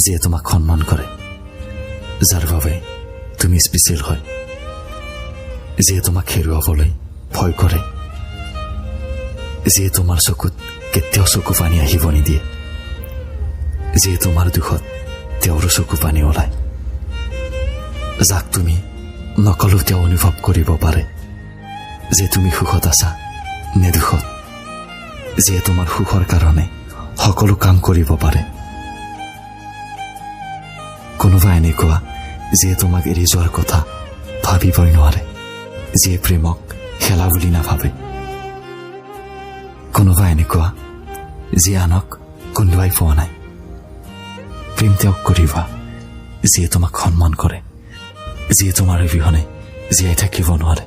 যিয়ে তোমাক সন্মান কৰে, যাৰ বাবে তুমি স্পেচিয়েল হয়, যিয়ে তোমাক হেৰুৱাবলৈ ভয় কৰে, যিয়ে তোমাৰ চকুত কেতিয়াও চকু পানী আহিব নিদিয়ে, যিয়ে তোমাৰ দুখত তেওঁৰো চকু পানী ওলায়, যাক তুমি নকলেও তেওঁ অনুভৱ কৰিব পাৰে যে তুমি সুখত আছা নে দুখত, যিয়ে তোমাৰ সুখৰ কাৰণে সকলো কাম কৰিব পাৰে। কোনোবা এনেকুৱা যিয়ে তোমাক এৰি যোৱাৰ কথা ভাবিবই নোৱাৰে, যিয়ে প্ৰেমক খেলা বুলি নাভাবে। কোনোবা এনেকুৱা যিয়ে আনক গোন্ধোৱাই পোৱা নাই। প্ৰেম তেওঁক কৰিবা যিয়ে তোমাক সন্মান কৰে, যিয়ে তোমাৰ অবিহনে জীয়াই থাকিব নোৱাৰে।